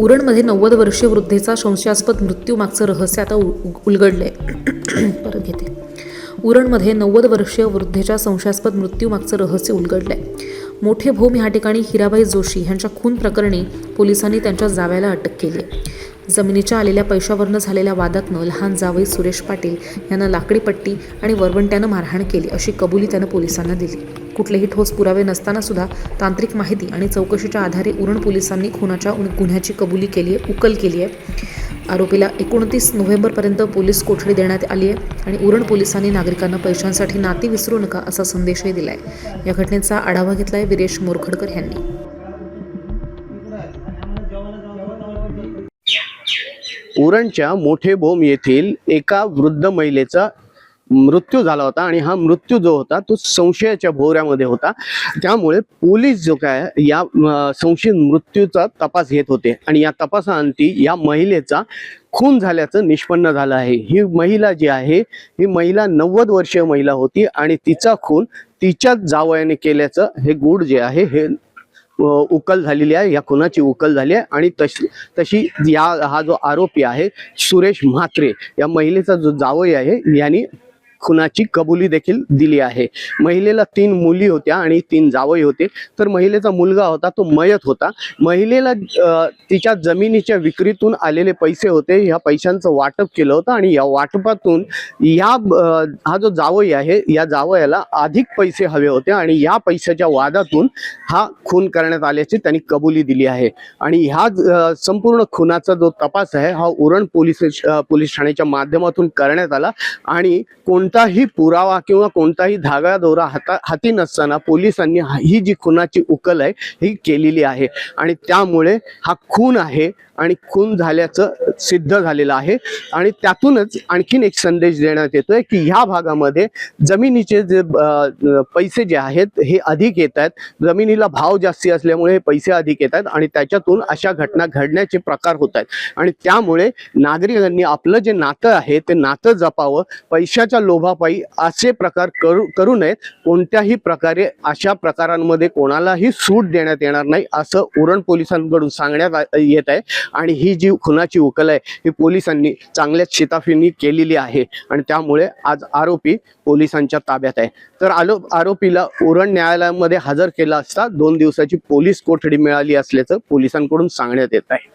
उरणमध्ये 90 वर्षीय वृद्धेचा संशयास्पद मृत्यू मागचं रहस्य आता उलगडलंय. परत घेते. उरणमध्ये 90 वर्षीय वृद्धेच्या संशयास्पद मृत्यू मागचं रहस्य उलगडलंय. मोठे भोम या ठिकाणी हिराबाई जोशी यांच्या खून प्रकरणी पोलिसांनी त्यांच्या जावयाला अटक केली आहे. जमिनीच्या आलेल्या पैशावरनं झालेल्या वादातनं लहान जावई सुरेश पाटील यांना लाकडी पट्टी आणि वरवंट्यानं मारहाण केली अशी कबुली त्यानं पोलिसांना दिली. कुठलेही ठोस पुरावे नसताना सुद्धा तांत्रिक माहिती आणि चौकशीच्या आधारे उरण पोलिसांनी खुनाच्या गुन्ह्याची कबुली केली आहे, उकल केली आहे. आरोपीला 29 नोव्हेंबरपर्यंत पोलीस कोठडी देण्यात आली आहे आणि उरण पोलिसांनी नागरिकांना पैशांसाठी नाती विसरू नका असा संदेशही दिला आहे. या घटनेचा आढावा घेतला आहे विरेश मोरखडकर यांनी. उरणच्या मोठे भोम येथील एका वृद्ध महिलेचा मृत्यू झाला होता आणि हा मृत्यू जो होता तो संशयाच्या भोवऱ्यामध्ये होता. त्यामुळे पोलीस जो काय या संशयित मृत्यूचा तपास घेत होते आणि या तपासाअंती या महिलेचा खून झाल्याचं निष्पन्न झालं आहे. ही महिला जी आहे ही महिला 90 वर्षीय महिला होती आणि तिचा खून तिच्याच जावयाने केल्याचं हे गूढ जे आहे हे उकल झालेली आहे. या खुनाची उकल झाली आहे आणि तशी हा जो आरोपी आहे सुरेश म्हात्रे या महिलेचा जो जावई आहे यांनी खुनाची कबुली देखील दिली आहे. महिलेला 3 मुली होत्या आणि 3 जावई होते. तर महिलेचा मुलगा होता तो मयत होता. महिलेला तिच्या जमिनीच्या विक्रीतून आलेले पैसे होते, ह्या पैशांचं वाटप केलं होतं आणि या वाटपातून हा जो जावई आहे या जावयाला अधिक पैसे हवे होते आणि या पैशाच्या वादातून हा खून करण्यात आल्याची त्यांनी कबुली दिली आहे. आणि ह्या संपूर्ण खुनाचा जो तपास आहे हा उरण पोलीस ठाण्याच्या माध्यमातून करण्यात आला आणि कोणताही पुरावा किंवा कोणताही धागादोरा हाती नसताना पोलिसांनी ही जी खुनाची उकल आहे ही केलेली आहे आणि त्यामुळे हा खून आहे आणि खून झाल्याचं सिद्ध झालेलं आहे. आणि त्यातूनच आणखीन एक संदेश देण्यात येतोय की ह्या भागामध्ये जमिनीचे जे पैसे जे आहेत हे अधिक येत आहेत. जमिनीला भाव जास्ती असल्यामुळे हे पैसे अधिक येत आहेत आणि त्याच्यातून अशा घटना घडण्याचे प्रकार होत आहेत. आणि त्यामुळे नागरिकांनी आपलं जे नातं आहे ते नातं जपावं. पैशाच्या लोभापायी असे प्रकार करू नयेत. कोणत्याही प्रकारे अशा प्रकारांमध्ये कोणालाही सूट देण्यात येणार नाही असं उरण पोलिसांकडून सांगण्यात येत आहे. आणि ही जी खुनाची उकल आहे ही पोलिसांनी चांगल्याच शिताफीने केलेली आहे आणि त्यामुळे आज आरोपी पोलिसांच्या ताब्यात आहे. तर आरोपीला उरण न्यायालयामध्ये हजर केला असता 2 दिवसाची पोलीस कोठडी मिळाली असल्याचं पोलिसांकडून सांगण्यात येत आहे.